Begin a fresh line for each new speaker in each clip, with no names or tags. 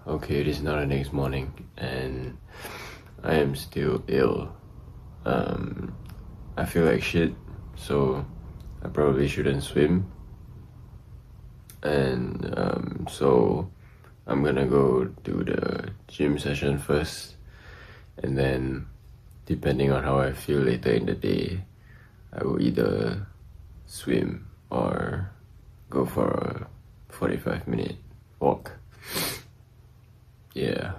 okay, it is now the next morning and I am still ill. I feel like shit, so I probably shouldn't swim. And so I'm gonna go do the gym session first, and then depending on how I feel later in the day, I will either swim or go for a 45-minute walk. Yeah.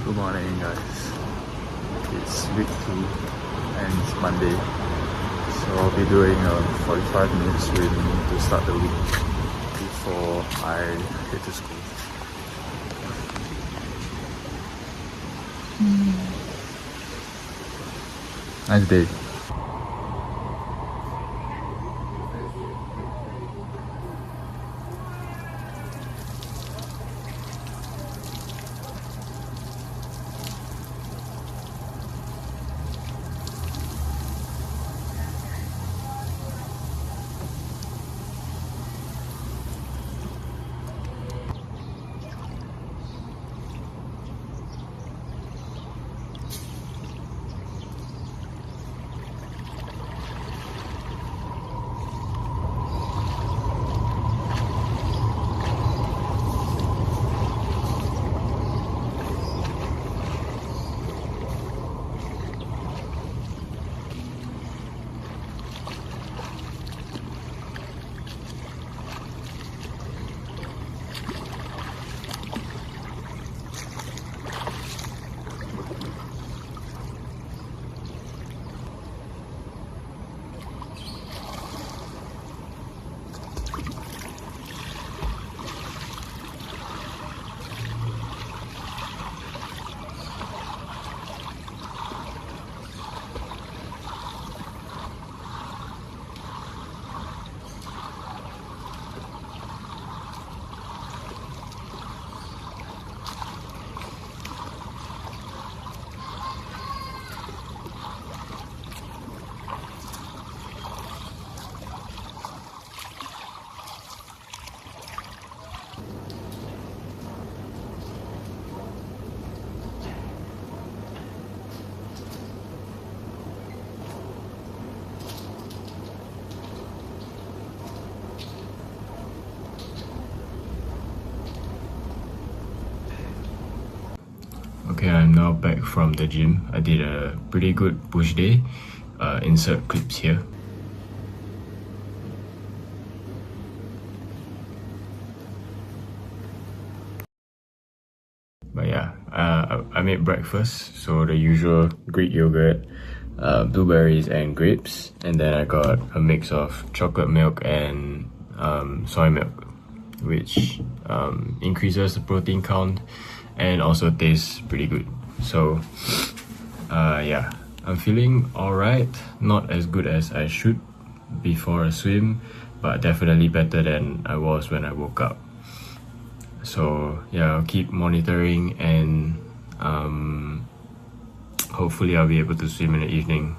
Good morning guys, it's week 2 and it's Monday, so I'll be doing a 45-minute swim to start the week before I head to school. Nice day.
Okay, I'm now back from the gym. I did a pretty good push day. Insert clips here. But yeah, I made breakfast. So the usual Greek yogurt, blueberries and grapes. And then I got a mix of chocolate milk and soy milk, which increases the protein count and also tastes pretty good. So yeah, I'm feeling alright. Not as good as I should before a swim, but definitely better than I was when I woke up. So yeah, I'll keep monitoring and hopefully I'll be able to swim in the evening.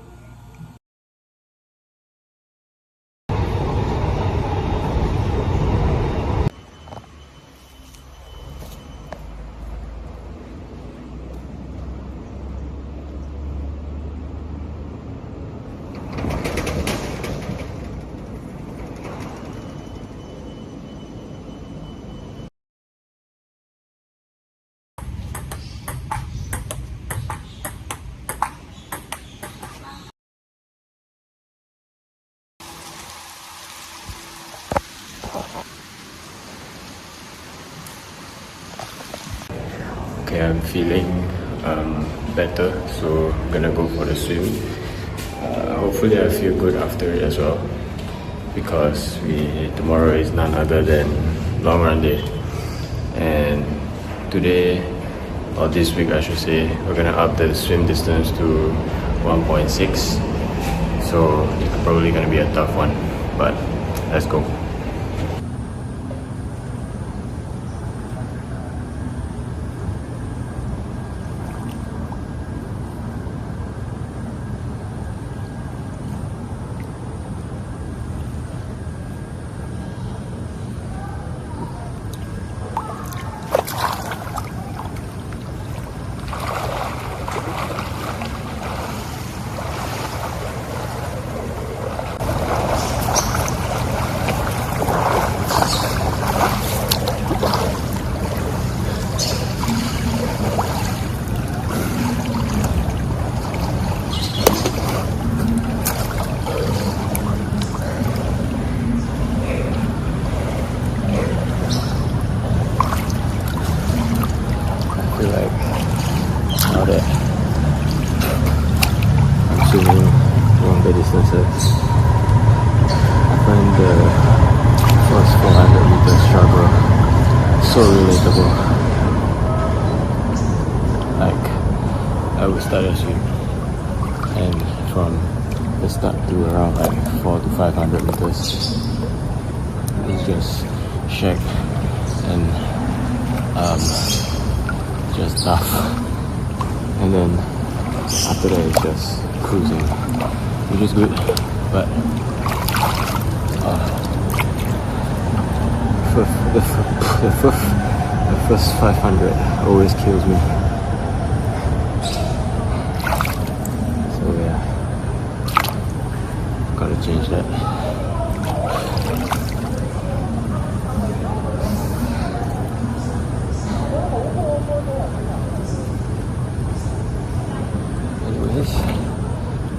Okay, I'm feeling better, so I'm gonna go for the swim. Hopefully I feel good after it as well, because tomorrow is none other than long run day. And today, or this week I should say, we're gonna up the swim distance to 1.6. So it's probably gonna be a tough one, but let's go. Now that I'm swimming longer distances, I find the first 400 meter struggle so relatable. Like, I would start a swim, and from the start to around like 400 to 500 meters, it's just shag and just tough, and then after that it's just cruising, which is good, but the first 500 always kills me. So yeah, gotta change that.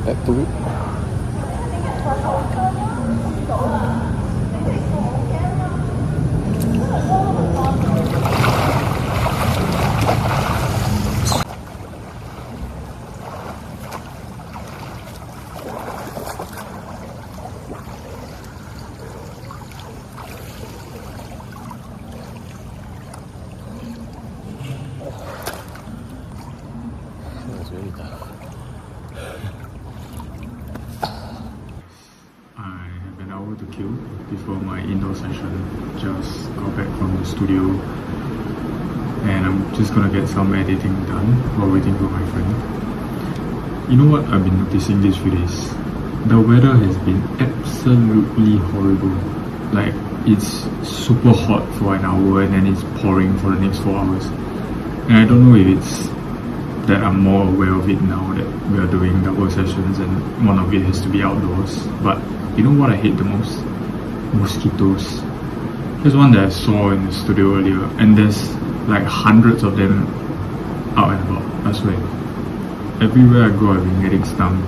Back to it. That was really tough.
To kill before my indoor session. Just got back from the studio, and I'm just gonna get some editing done while waiting for my friend. You know what I've been noticing these few days? The weather has been absolutely horrible. Like, it's super hot for an hour and then it's pouring for the next 4 hours. And I don't know if it's that I'm more aware of it now that we are doing double sessions and one of it has to be outdoors. But you know what I hate the most? Mosquitoes. There's one that I saw in the studio earlier, and there's like hundreds of them out and about, I swear. Everywhere I go I've been getting stung,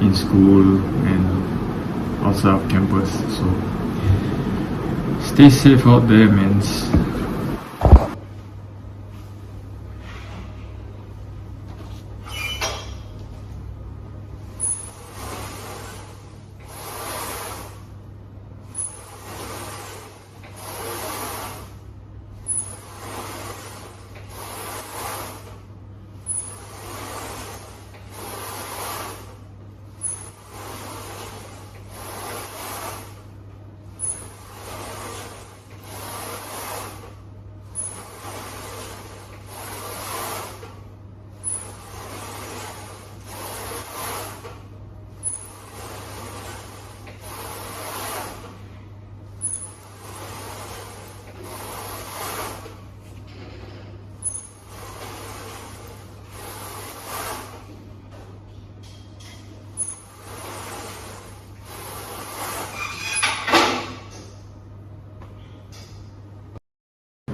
in school and outside of campus, so stay safe out there, mans.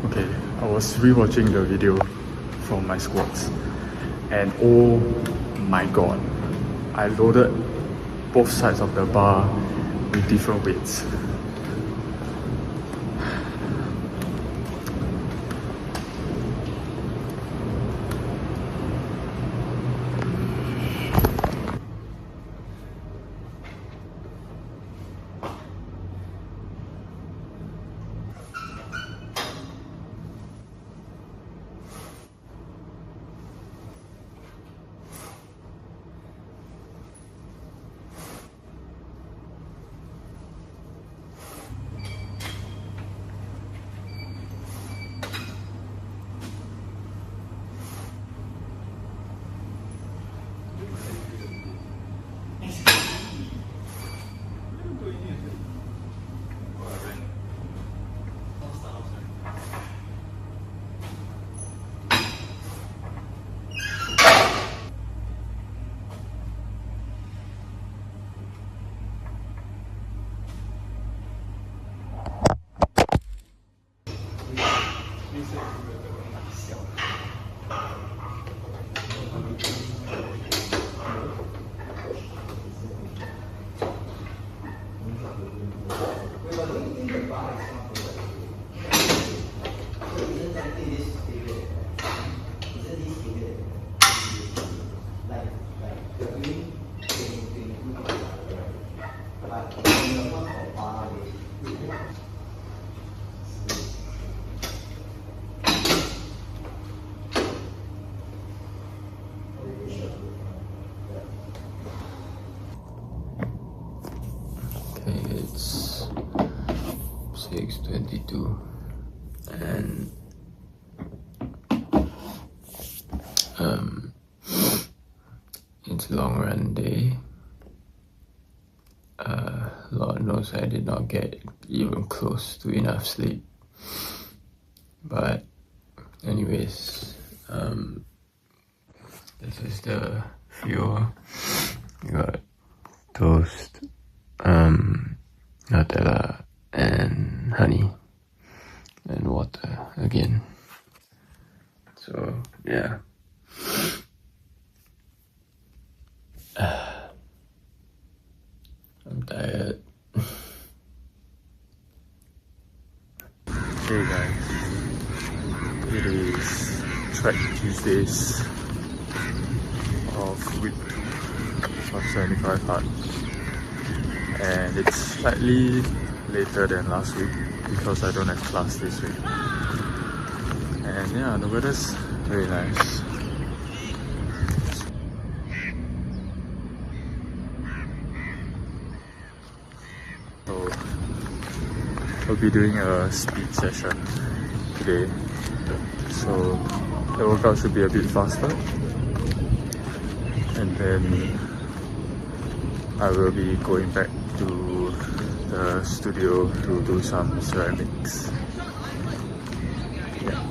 Okay, I was rewatching the video from my squats, and oh my god, I loaded both sides of the bar with different weights.
It's 6:22 and it's long run day. Lord knows I did not get even close to enough sleep, but anyways, this is the fuel. We got toast, Nutella and honey and water again. So yeah. I'm tired.
Hey guys, it is Track Tuesdays of week 2 of 75 Hard, and it's slightly later than last week because I don't have class this week. And yeah, the weather's very nice. So I'll be doing a speed session today, so the workout should be a bit faster, and then I will be going back to the studio to do some ceramics. Yeah.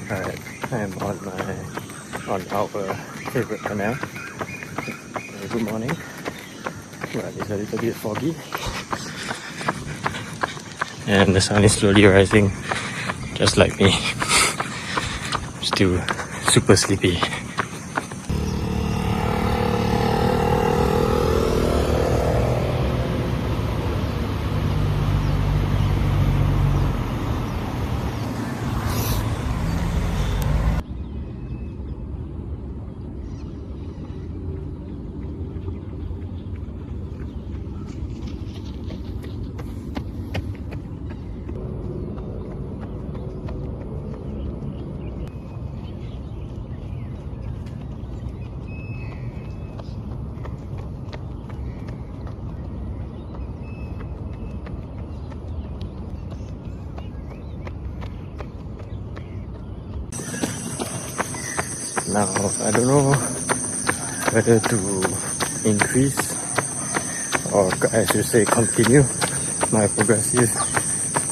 Alright, I'm on our favorite canal. Good morning. Well, it's a little bit foggy, and the sun is slowly rising, just like me. Still super sleepy. Now, I don't know whether to increase, or I should say continue, my progressive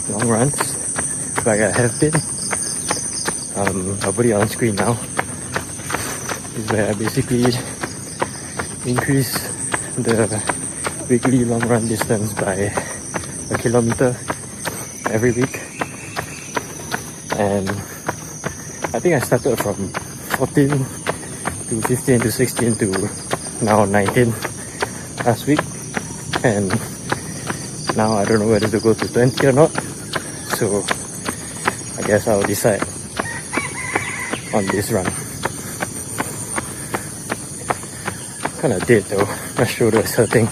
long runs like I have been. I'll put it on screen now. is where I basically increase the weekly long run distance by a kilometer every week. And I think I started from 14 to 15 to 16 to now 19 last week, and now I don't know whether to go to 20 or not, so I guess I'll decide on this run. Kinda dead though, my shoulder is hurting.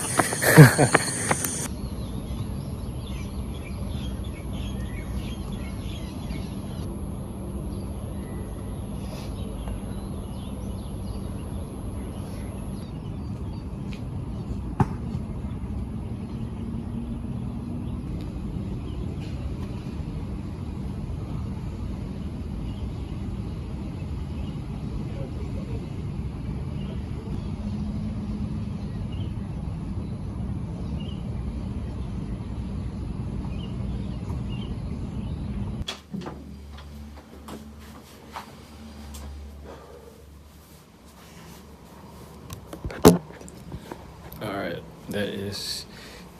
Alright, that is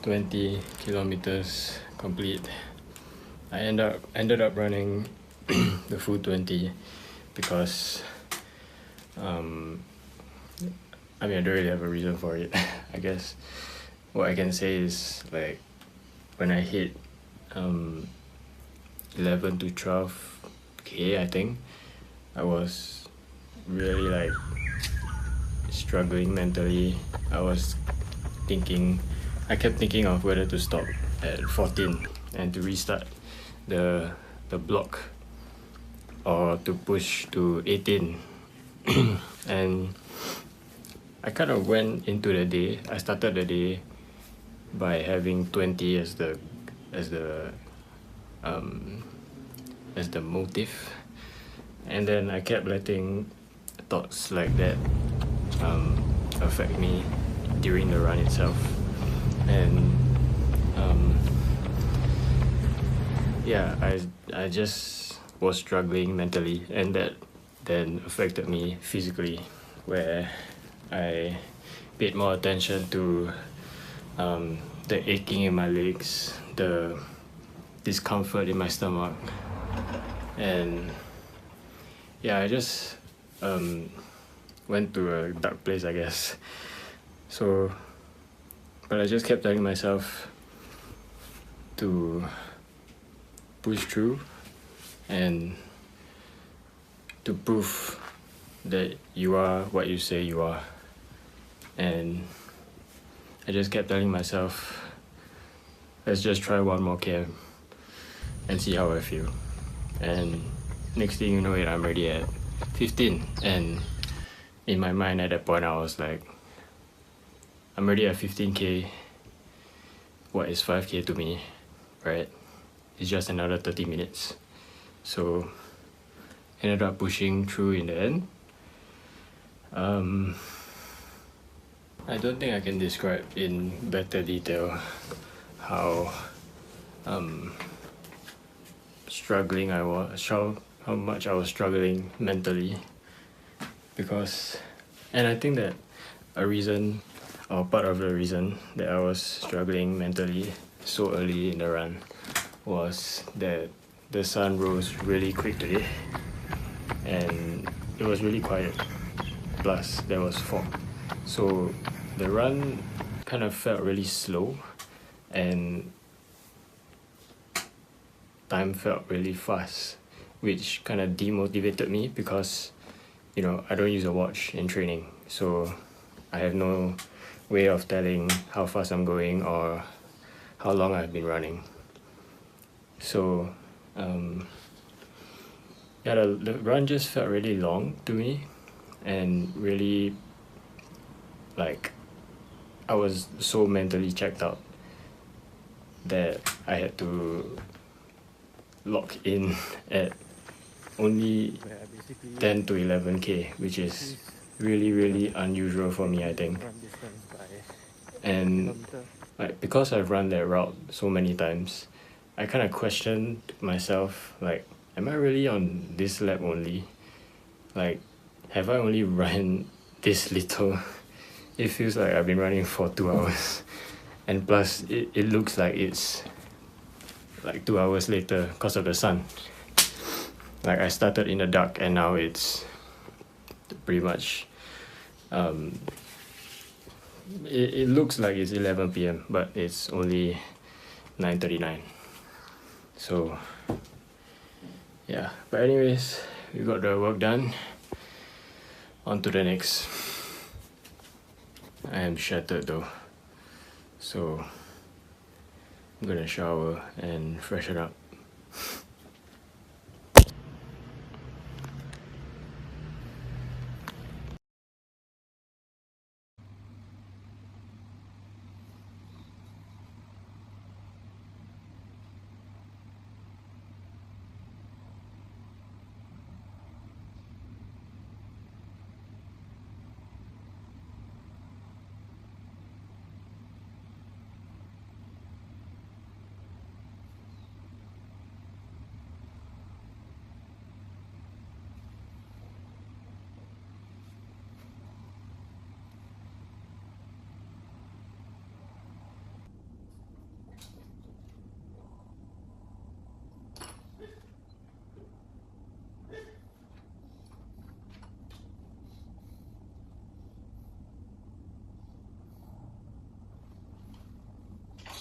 20 kilometers complete. I ended up running the full 20 because I don't really have a reason for it. I guess what I can say is, like, when I hit 11 to 12k, I think I was really like struggling mentally. I kept thinking of whether to stop at 14 and to restart the block, or to push to 18. And I kind of went into the day. I started the day by having 20 as the motive, and then I kept letting thoughts like that affect me during the run itself. And I just was struggling mentally, and that then affected me physically, where I paid more attention to the aching in my legs, the discomfort in my stomach, and I just went to a dark place, I guess. So, but I just kept telling myself to push through and to prove that you are what you say you are. And I just kept telling myself, let's just try one more camp and see how I feel. And next thing you know it, I'm already at 15. And in my mind at that point, I was like, I'm already at 15k. What is 5k to me, right? It's just another 30 minutes. So ended up pushing through in the end. I don't think I can describe in better detail how struggling I was, how much I was struggling mentally, because, and I think that a reason, or part of the reason that I was struggling mentally so early in the run was that the sun rose really quickly and it was really quiet, plus there was fog, so the run kind of felt really slow and time felt really fast, which kind of demotivated me because, you know, I don't use a watch in training, so I have no way of telling how fast I'm going or how long I've been running. So the run just felt really long to me, and really, like, I was so mentally checked out that I had to lock in at only 10 to 11k, which is really unusual for me, I think. And like, because I've run that route so many times, I kind of questioned myself, like, am I really on this lap only? Like, have I only run this little? It feels like I've been running for 2 hours. And plus, it looks like it's like 2 hours later because of the sun. Like I started in the dark and now it's pretty much, it looks like it's 11 p.m. but it's only 9:39. So yeah, but anyways, we got the work done. On to the next. I am shattered though, so I'm gonna shower and freshen up.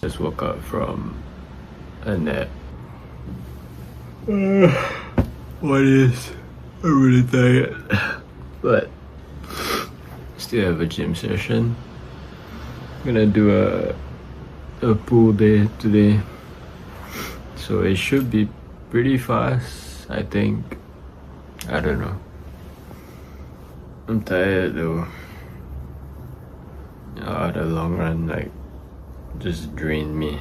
Just woke up from a nap. What is? I'm really tired, but still have a gym session. I'm gonna do a pool day today, so it should be pretty fast, I think. I don't know. I'm tired though. The long run like just drained me.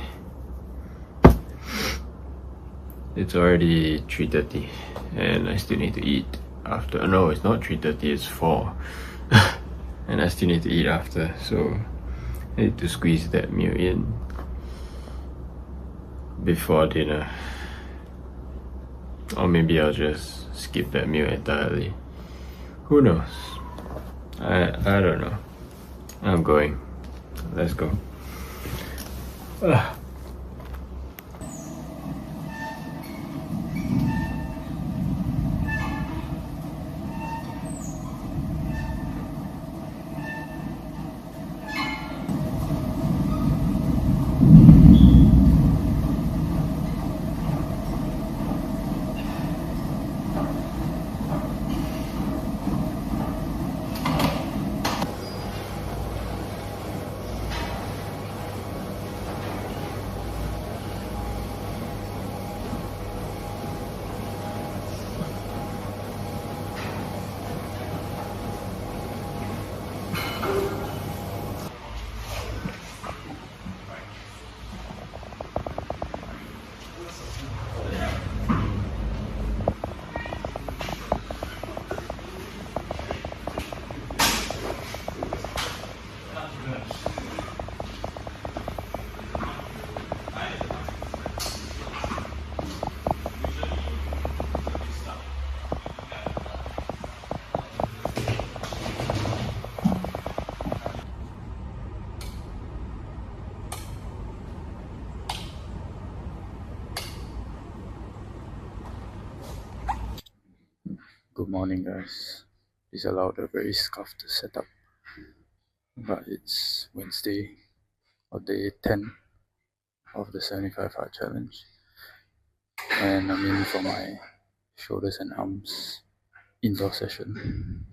It's already 3:30 and I still need to eat after. No, it's not 3:30, it's 4. And I still need to eat after, so I need to squeeze that meal in before dinner. Or maybe I'll just skip that meal entirely. Who knows? I don't know. I'm going. Let's go.
Good morning, guys. This allowed a very scuffed setup, but it's Wednesday or day 10 of the 75 hard challenge, and I'm in for my shoulders and arms indoor session.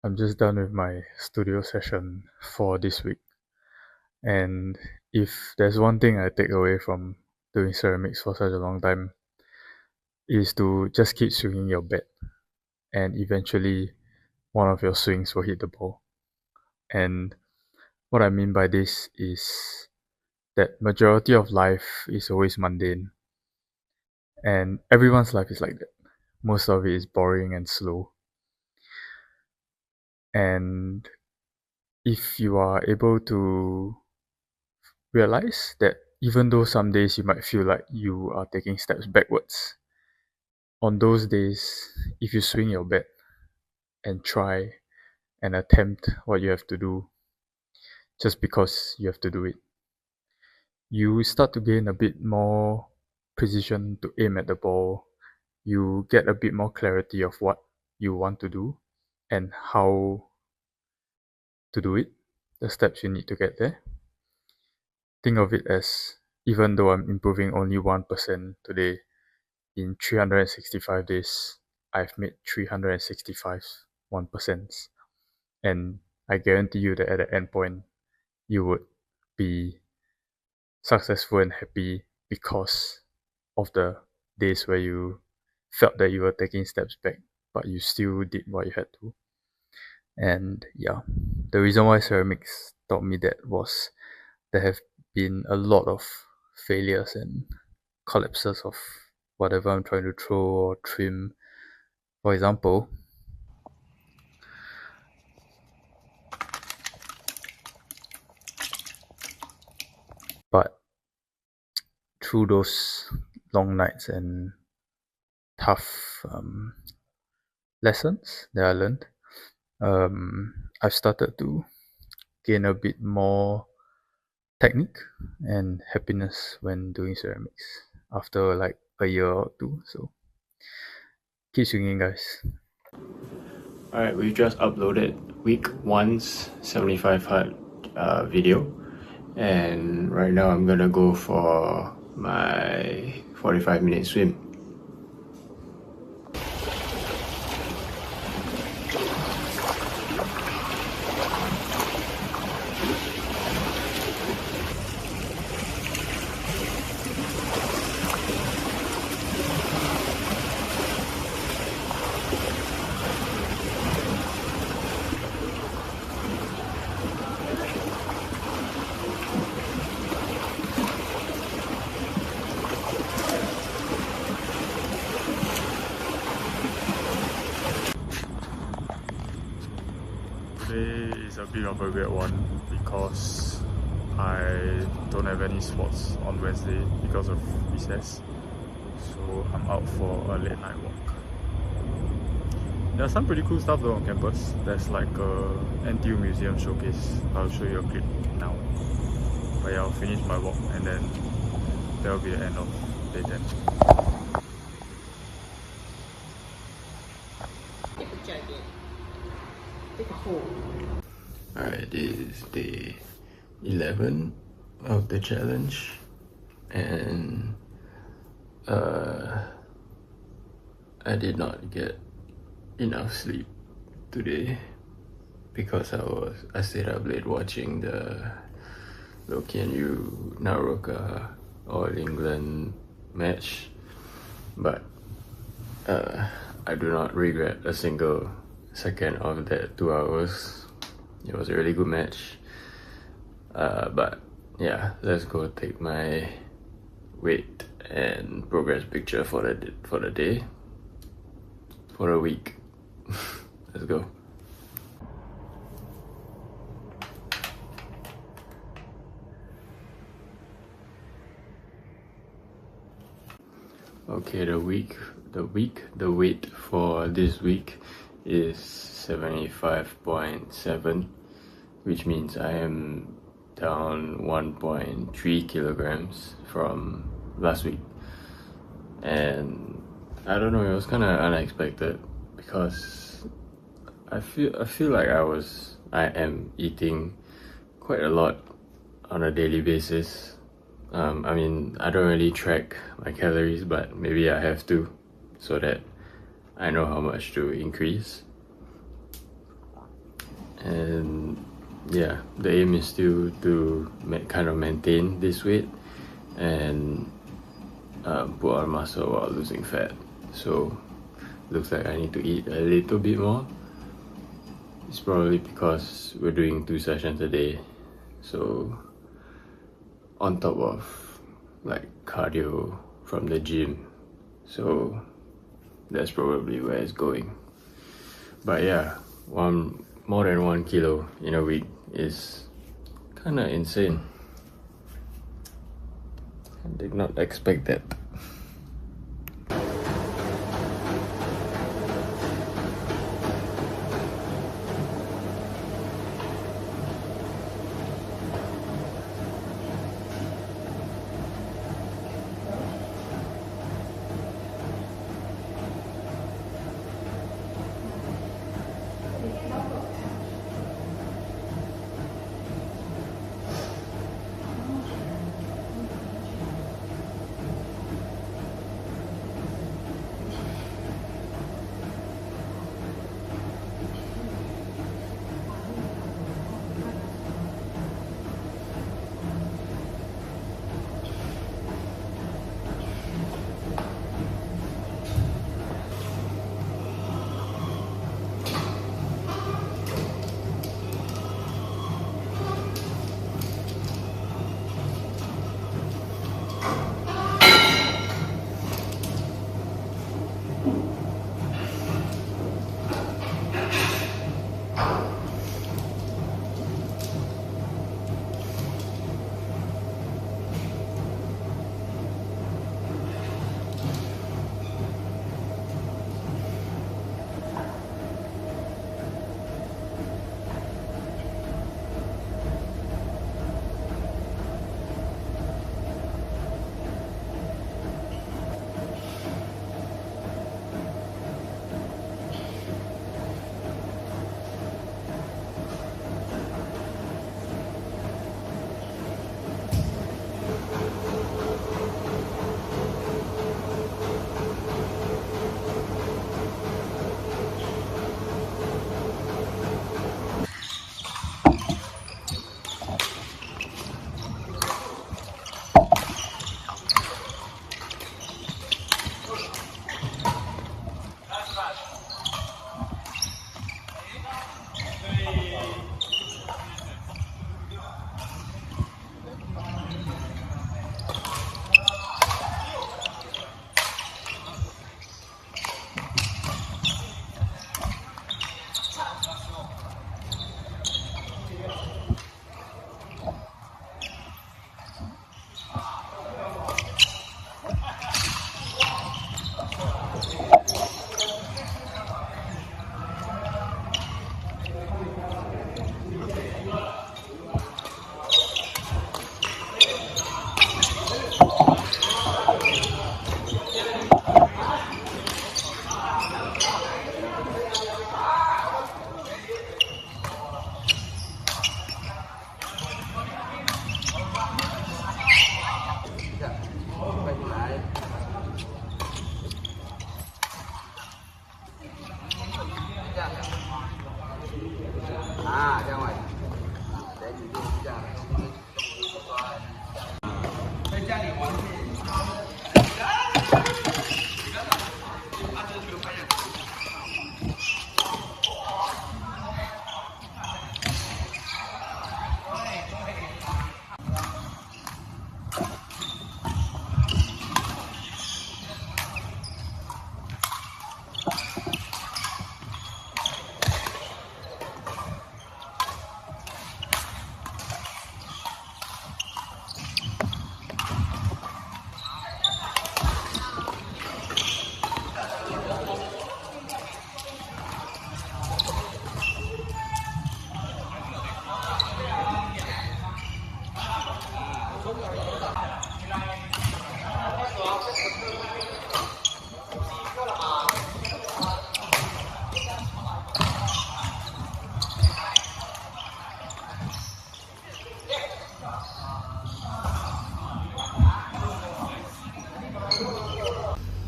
I'm just done with my studio session for this week. And if there's one thing I take away from doing ceramics for such a long time, is to just keep swinging your bat, and eventually one of your swings will hit the ball. And what I mean by this is that majority of life is always mundane, and everyone's life is like that. Most of it is boring and slow. And if you are able to realize that even though some days you might feel like you are taking steps backwards, on those days, if you swing your bat and try and attempt what you have to do just because you have to do it, you start to gain a bit more precision to aim at the ball. You get a bit more clarity of what you want to do and how to do it, the steps you need to get there. Think of it as, even though I'm improving only 1% today, in 365 days, I've made 365 1%. And I guarantee you that at the end point, you would be successful and happy because of the days where you felt that you were taking steps back, but you still did what you had to. And yeah, the reason why ceramics taught me that was there have been a lot of failures and collapses of whatever I'm trying to throw or trim. For example, but through those long nights and tough lessons that I learned, I've started to gain a bit more technique and happiness when doing ceramics after like a year or two. So keep swinging, guys.
Alright, we just uploaded week 1's 75 hard video, and right now I'm gonna go for my 45-minute swim.
Today is a bit of a weird one because I don't have any sports on Wednesday because of recess. So I'm out for a late night walk. There's some pretty cool stuff though on campus. There's like a NTU museum showcase. I'll show you a clip now. But yeah, I'll finish my walk and then that'll be the end of day 10.
Alright, this is day 11 of the challenge, and I did not get enough sleep today because I stayed up late watching the Loki and you Naroka All England match, but I do not regret a single second of that 2 hours. It was a really good match, but yeah, let's go take my weight and progress picture for the day, for a week. Let's go. Okay, the weight for this week is 75.7, which means I am down 1.3 kilograms from last week. And I don't know, it was kind of unexpected because I feel like I am eating quite a lot on a daily basis. I mean, I don't really track my calories, but maybe I have to so that I know how much to increase. and yeah, the aim is still to kind of maintain this weight and put on muscle while losing fat. So looks like I need to eat a little bit more. It's probably because we're doing 2 sessions a day, so on top of like cardio from the gym, so that's probably where it's going. But yeah, more than 1 kilo in a week is kind of insane. I did not expect that.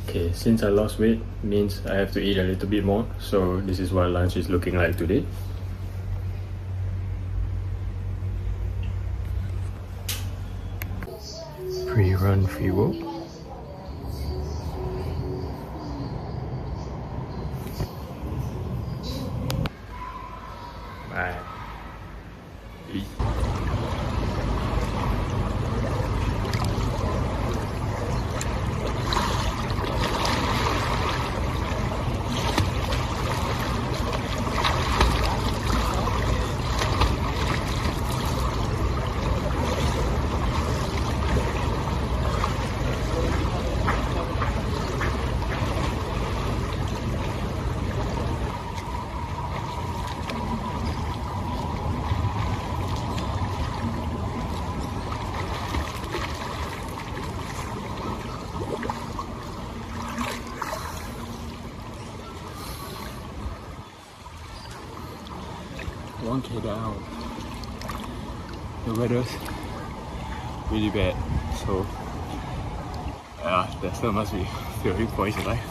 Okay, since I lost weight, means I have to eat a little bit more. So this is what lunch is looking like today. run, free walk. Bye. One K down. The weather's really bad, so there still must be a few points in life.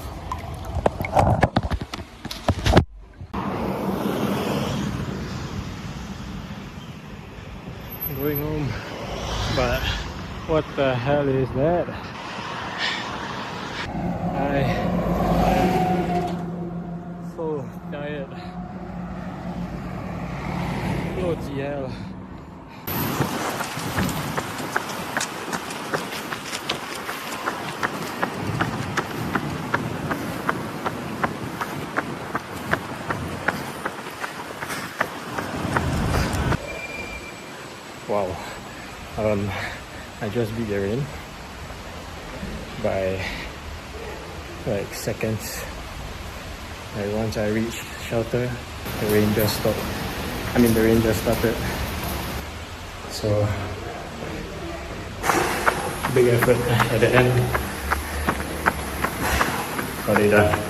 I'm going home, but what the hell is that? I'm so tired. Bloody hell. Wow. I just beat the rain by like seconds. Like once I reached shelter, the rain just stopped. The rain just started. So big effort at the end. Got it done.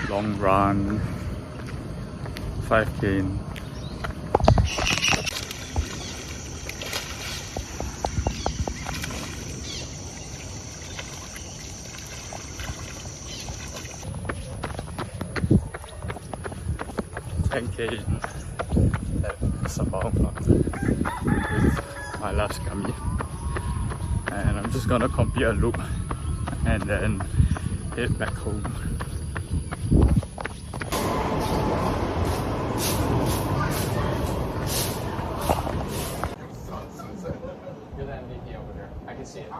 Long run, 5K in. At Sabah with my last kami, and I'm just gonna complete a loop and then head back home.
I can see it.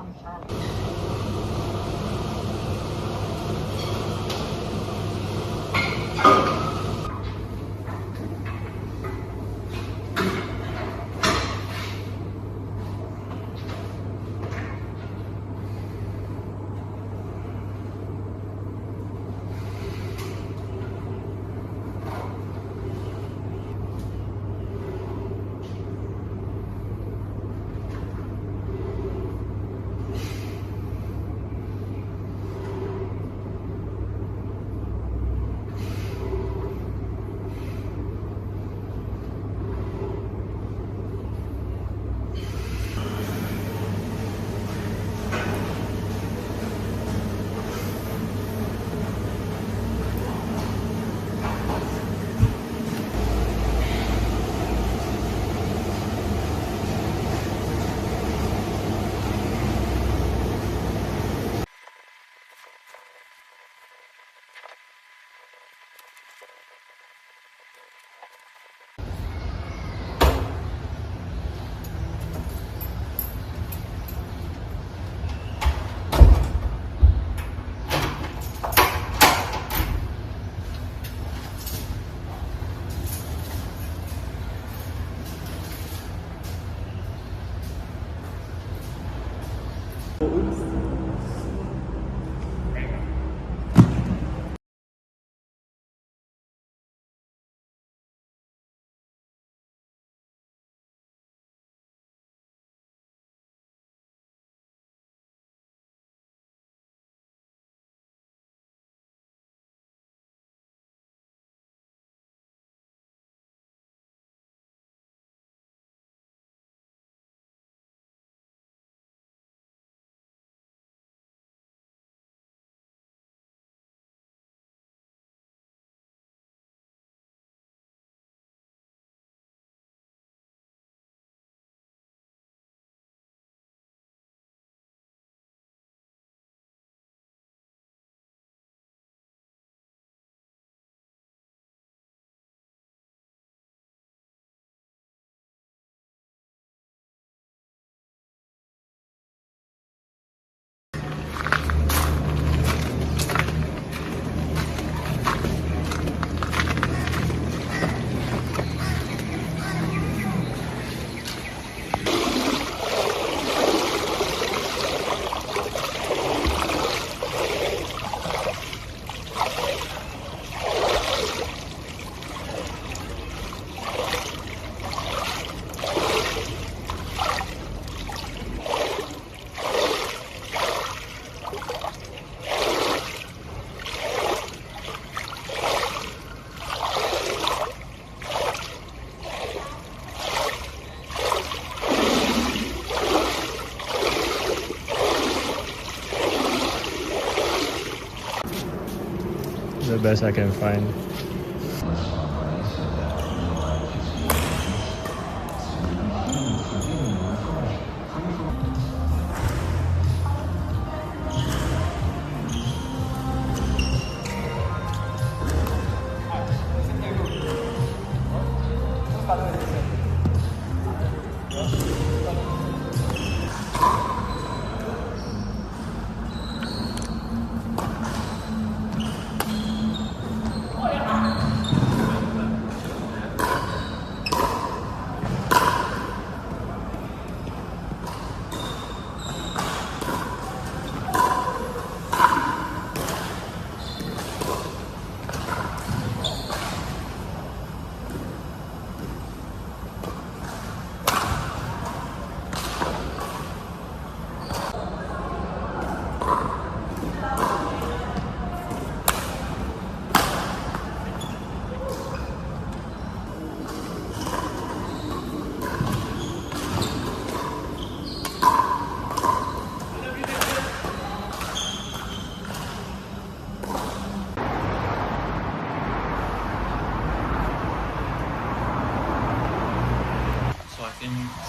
best I can find.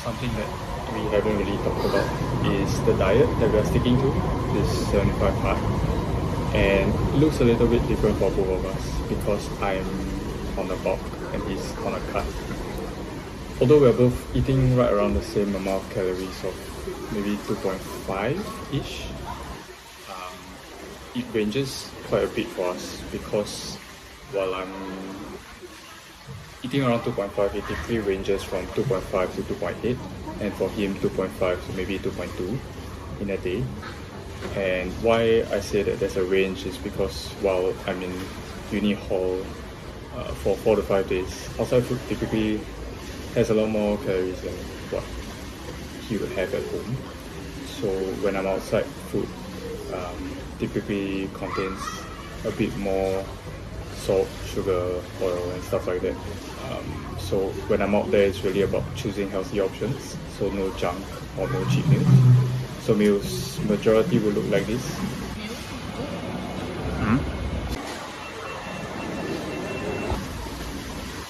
Something that we haven't really talked about is the diet that we are sticking to, this 75 hard. And it looks a little bit different for both of us because I'm on a bulk and he's on a cut. Although we're both eating right around the same amount of calories of maybe 2.5-ish, it ranges quite a bit for us because while I'm eating around 2.5, it typically ranges from 2.5 to 2.8, and for him 2.5 to maybe 2.2 in a day. And why I say that there's a range is because while I'm in uni hall for 4 to 5 days, outside food typically has a lot more calories than what he would have at home. So when I'm outside, food typically contains a bit more salt, sugar, oil and stuff like that. So when I'm out there, it's really about choosing healthy options, so no junk or no cheat meals. So meals, majority will look like this.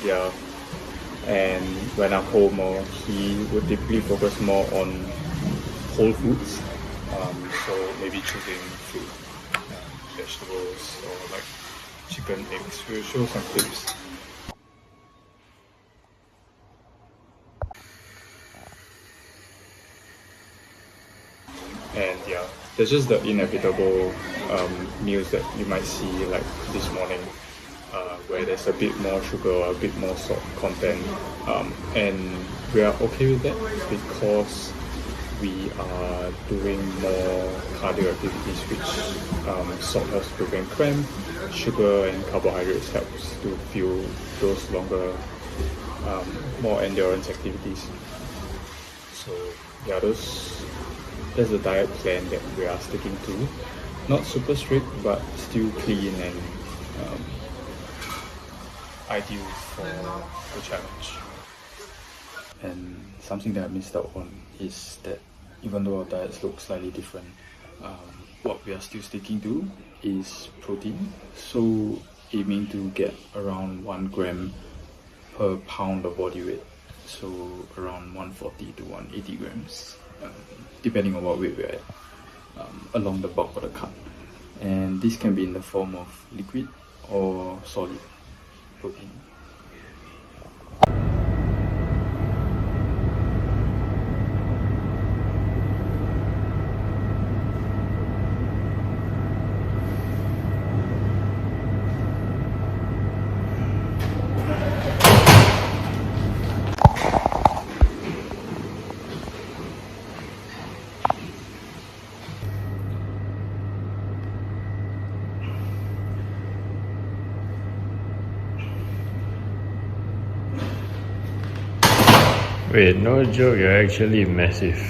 Yeah, and when I'm home, he would typically focus more on whole foods. So maybe choosing fruit, vegetables, or like chicken, eggs. We'll show some clips. And yeah, there's just the inevitable meals that you might see, like this morning, where there's a bit more sugar or a bit more salt content, and we are okay with that because we are doing more cardio activities, which salt helps to prevent cramp, sugar and carbohydrates helps to fuel those longer, more endurance activities. So yeah, that's the diet plan that we are sticking to. Not super strict, but still clean and ideal for the challenge. And something that I missed out on is that even though our diets look slightly different, what we are still sticking to is protein. So aiming to get around 1 gram per pound of body weight. So around 140 to 180 grams, depending on what weight we're at, along the bulk of the cut. And this can be in the form of liquid or solid protein. Wait, no joke, you're actually massive.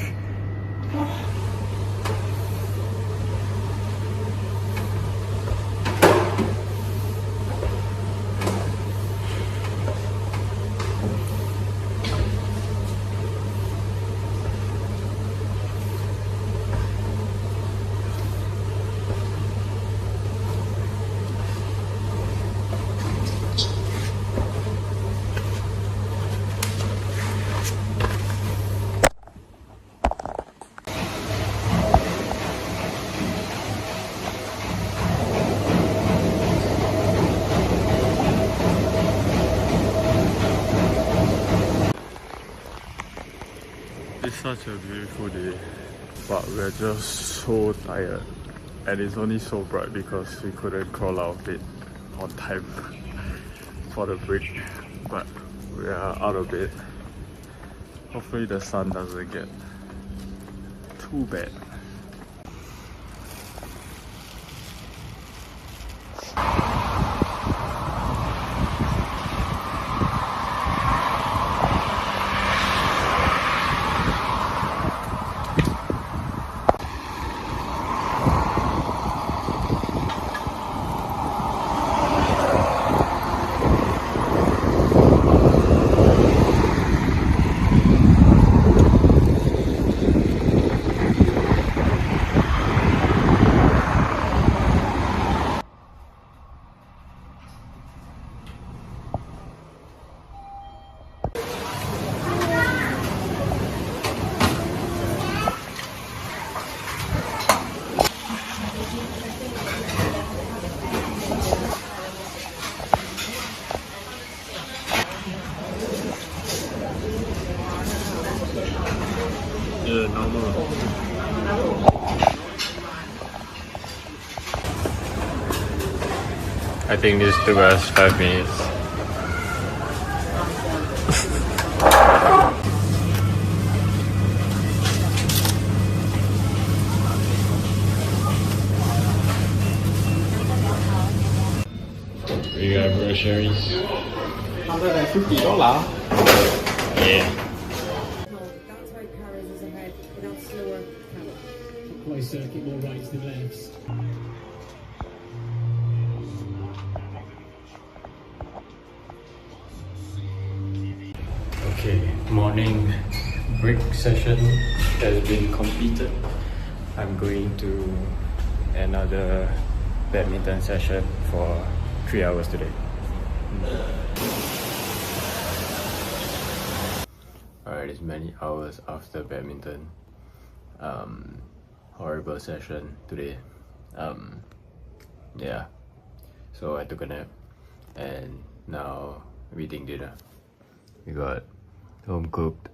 It's such a beautiful day, but we're just so tired, and it's only so bright because we couldn't crawl out of bed on time for the break, but we are out of bed. Hopefully the sun doesn't get too bad. Yeah, normal.
I think this took us 5 minutes. We got groceries.
$150.
Yeah.
That's why Paris is ahead in our slower camp.
Closed circuit, more rights than lefts.
Okay, morning break session has been completed. I'm going to another badminton session for 3 hours today. Alright, it's many hours after badminton. Horrible session today. Yeah, so I took a nap and now I'm eating dinner. We got home cooked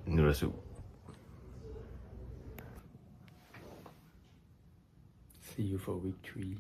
noodle soup. See you for week 3.